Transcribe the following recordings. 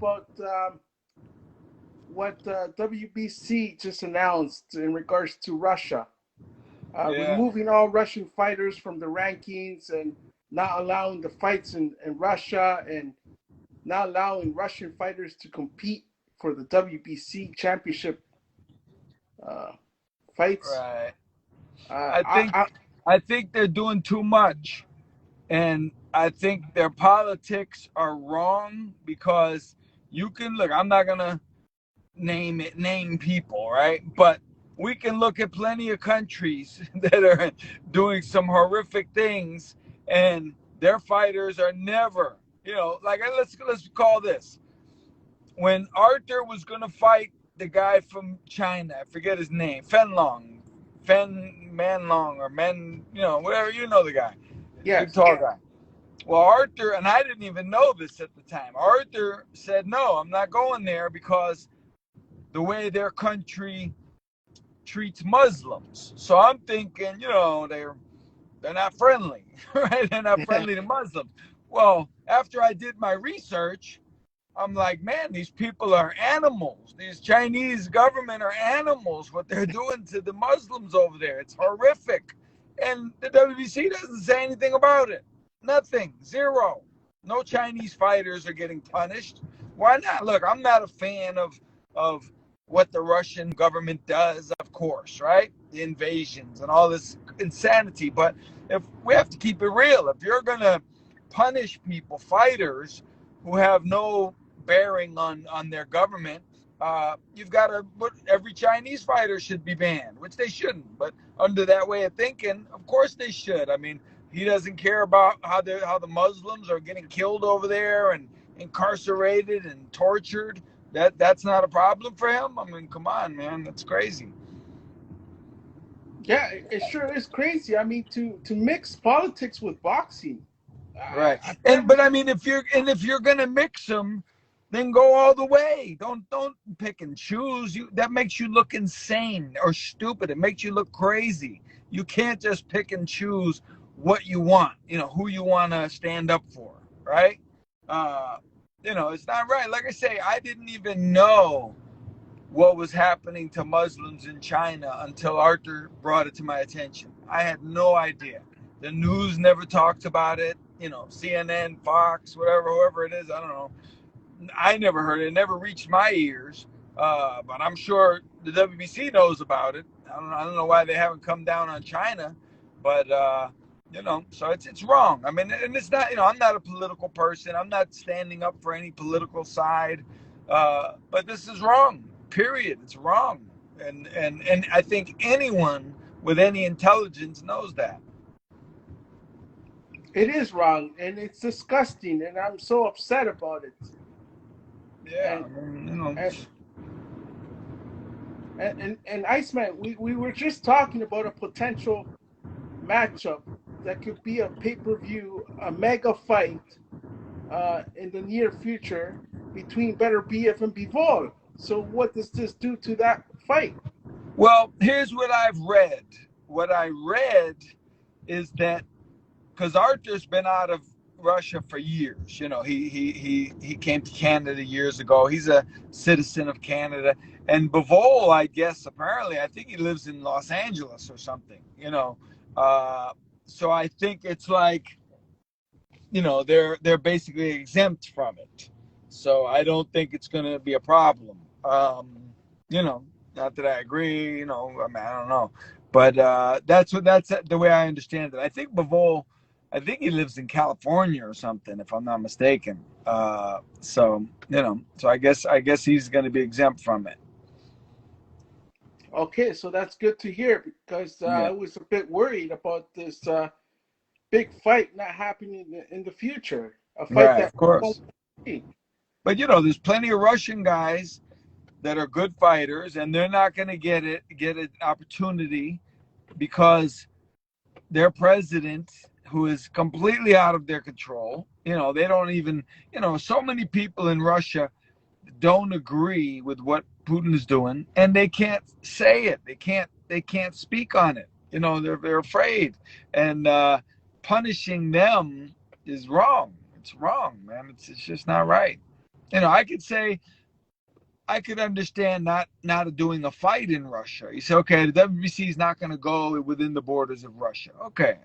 about what WBC just announced in regards to Russia, Yeah. removing all Russian fighters from the rankings and not allowing the fights in Russia and not allowing Russian fighters to compete for the WBC championship uh, fights. Right. Uh, I I, think I, I think they're doing too much, and I think their politics are wrong because you can look. I'm not gonna name people, right? But we can look at plenty of countries that are doing some horrific things, and their fighters are never, like let's call this when Arthur was gonna fight the guy from China. I forget his name, Fen Manlong or Men, whatever. You know the guy, big yes, tall guy. Well, Arthur, and I didn't even know this at the time. Arthur said, "No, I'm not going there because the way their country treats Muslims." So I'm thinking, they're not friendly, right? They're not friendly to Muslims. Well, after I did my research, I'm like, man, these people are animals. These Chinese government are animals. What they're doing to the Muslims over there, it's horrific. And the WBC doesn't say anything about it. Nothing. Zero. No Chinese fighters are getting punished. Why not? Look, I'm not a fan of what the Russian government does, of course, right? The invasions and all this insanity. But if we have to keep it real, if you're gonna punish people, fighters who have no bearing on their government, you've got to put every Chinese fighter should be banned, which they shouldn't. But under that way of thinking, of course they should. I mean, he doesn't care about how the Muslims are getting killed over there and incarcerated and tortured. That's not a problem for him. I mean, come on, man, that's crazy. yeah, it sure is crazy. I mean, to mix politics with boxing, Right. I And can't but believe. I mean, if you're gonna mix them, then go all the way. Don't pick and choose. That makes you look insane or stupid. It makes you look crazy. You can't just pick and choose what you want. Who you want to stand up for, right? Uh, it's not right. Like I say, I didn't even know what was happening to Muslims in China until Arthur brought it to my attention. I had no idea. The news never talked about it. CNN, Fox, whatever, whoever it is, I don't know. I never heard it. It never reached my ears. But I'm sure the WBC knows about it. I don't know why they haven't come down on China, but so it's wrong. I mean, and it's not. I'm not a political person. I'm not standing up for any political side. But this is wrong. Period. It's wrong. And I think anyone with any intelligence knows that. It is wrong, and it's disgusting, and I'm so upset about it. Yeah. And and and Iceman, we were just talking about a potential matchup that could be a pay-per-view, a mega fight in the near future between Better BF and Bivol. So what does this do to that fight? Well, here's what I've read. What I read is that because Arthur's been out of Russia for years. He came to Canada years ago. He's a citizen of Canada. And Bivol, I guess, apparently, I think he lives in Los Angeles or something. So I think it's like, they're basically exempt from it. So I don't think it's going to be a problem. You know, Not that I agree. I mean, I don't know, but that's the way I understand it. I think he lives in California or something, if I'm not mistaken. So I guess he's going to be exempt from it. Okay, so that's good to hear because I Yeah. was a bit worried about this big fight not happening in the future. A fight Right. that Of we won't course. see. But there's plenty of Russian guys that are good fighters, and they're not going to get an opportunity because their president, who is completely out of their control, they don't even, so many people in Russia don't agree with what Putin is doing, and they can't say it. They can't speak on it. They're afraid, and punishing them is wrong. It's wrong, man. It's just not right. I could say I could understand not doing a fight in Russia. You say, okay, the WBC is not going to go within the borders of Russia. Okay,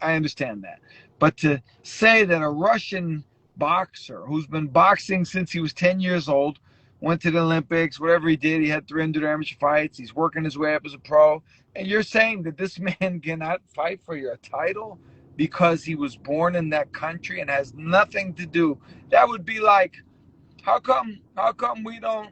I understand that. But to say that a Russian boxer who's been boxing since he was 10 years old, went to the Olympics, whatever he did, he had 300 amateur fights, he's working his way up as a pro, and you're saying that this man cannot fight for your title because he was born in that country and has nothing to do. That would be like, how come we don't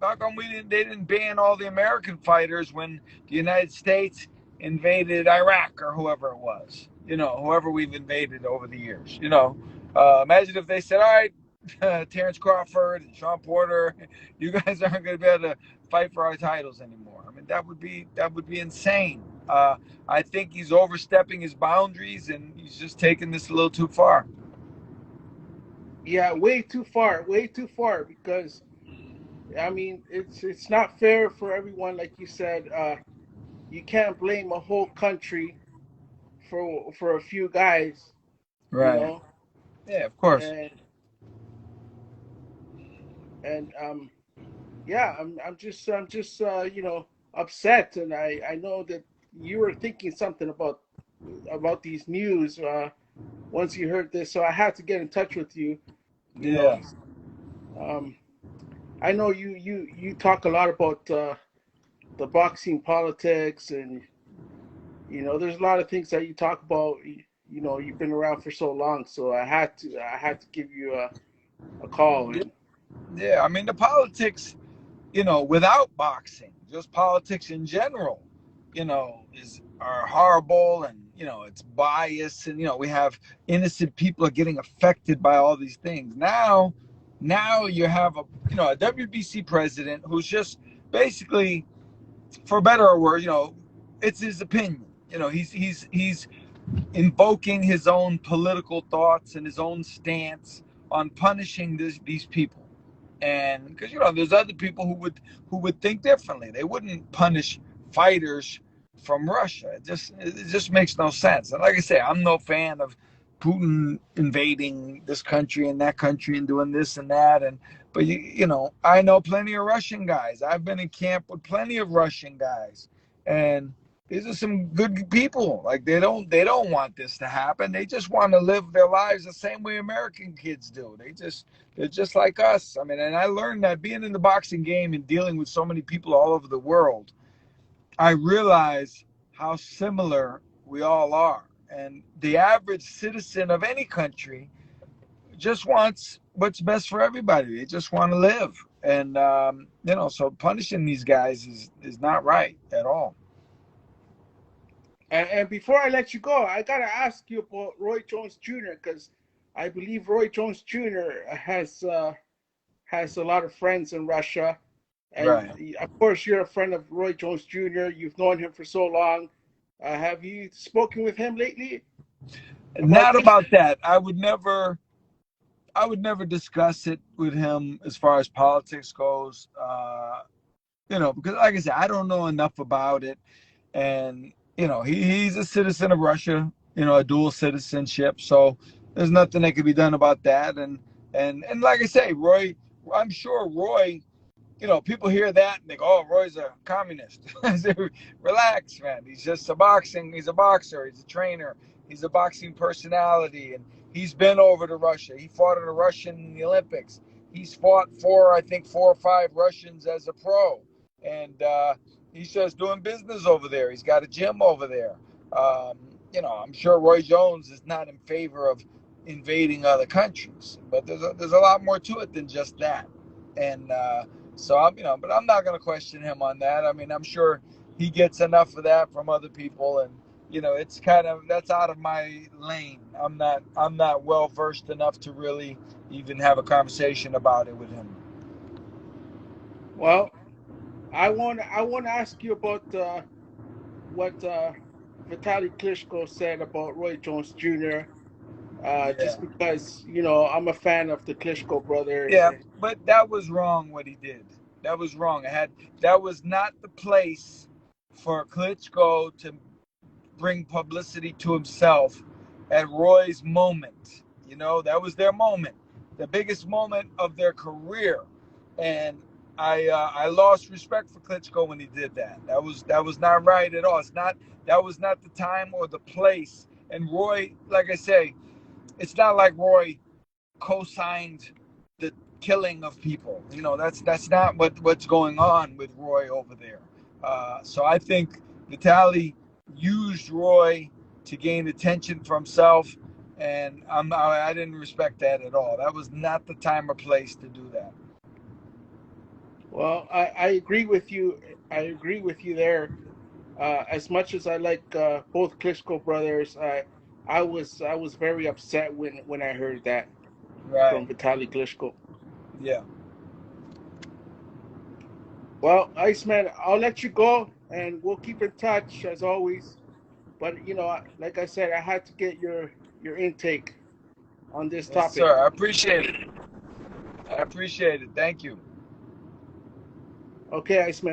how come they didn't ban all the American fighters when the United States invaded Iraq or whoever it was? Whoever we've invaded over the years. Imagine if they said, "All right, Terrence Crawford and Sean Porter, you guys aren't going to be able to fight for our titles anymore." I mean, that would be insane. I think he's overstepping his boundaries and he's just taking this a little too far. Yeah, way too far. Because I mean, it's not fair for everyone. Like you said, you can't blame a whole country for a few guys, you Right. know. Yeah, of course. And and yeah, I'm just upset, and I know that you were thinking something about these news once you heard this, so I had to get in touch with you. You know, Yeah. um, I know you talk a lot about the boxing politics, and there's a lot of things that you talk about. You've been around for so long, so I had to give you a call. And Yeah. I mean, the politics, without boxing, just politics in general, is are horrible, and it's biased, and we have innocent people are getting affected by all these things. Now you have a WBC president who's just basically, for better or worse, it's his opinion. He's invoking his own political thoughts and his own stance on punishing these people. And because there's other people who would think differently. They wouldn't punish fighters from Russia. It just makes no sense. And like I say, I'm no fan of Putin invading this country and that country and doing this and that. And but I know plenty of Russian guys. I've been in camp with plenty of Russian guys, and these are some good people. Like they don't want this to happen. They just want to live their lives the same way American kids do. They're just like us. I mean, and I learned that being in the boxing game and dealing with so many people all over the world, I realize how similar we all are. And the average citizen of any country just wants what's best for everybody. They just want to live. And, so punishing these guys is not right at all. and before I let you go, I gotta ask you about Roy Jones Jr. because I believe Roy Jones Jr. has a lot of friends in Russia, and Right. of course you're a friend of Roy Jones Jr. You've known him for so long. Have you spoken with him lately about Not this? about that. I would never discuss it with him as far as politics goes. Because like I said, I don't know enough about it. And he's a citizen of Russia, a dual citizenship. So there's nothing that can be done about that. And like I say, Roy, I'm sure Roy, people hear that and they go, "Oh, Roy's a communist." I say, relax, man. He's a boxer, he's a trainer, he's a boxing personality, and he's been over to Russia. He fought in a Russian in the Olympics. He's fought I think, 4 or 5 Russians as a pro, and he's just doing business over there. He's got a gym over there. Um, I'm sure Roy Jones is not in favor of invading other countries, but there's a lot more to it than just that. And so but I'm not going to question him on that. I mean, I'm sure he gets enough of that from other people, and it's kind of that's out of my lane. I'm not well versed enough to really even have a conversation about it with him. Well, I want to ask you about what Vitaly Klitschko said about Roy Jones Jr. Yeah. Just because I'm a fan of the Klitschko brothers, Yeah, and but that was wrong what he did. That was wrong. That was not the place for Klitschko to bring publicity to himself at Roy's moment. That was their moment. the biggest moment of their career, and I lost respect for Klitschko when he did that. That was not right at all. That was not the time or the place. And Roy, like I say, it's not like Roy co-signed the killing of people. That's not what's going on with Roy over there. So I think Vitaly used Roy to gain attention for himself, and I didn't respect that at all. That was not the time or place to do that. Well, I agree with you. I agree with you there. As much as I like both Klitschko brothers, I was very upset when I heard that Right. from Vitaly Klitschko. Yeah. Well, Iceman, I'll let you go, and we'll keep in touch as always. But like I said, I had to get your intake on this Yes, topic. sir. I appreciate it. I appreciate it. Thank you. Okay, Iceman.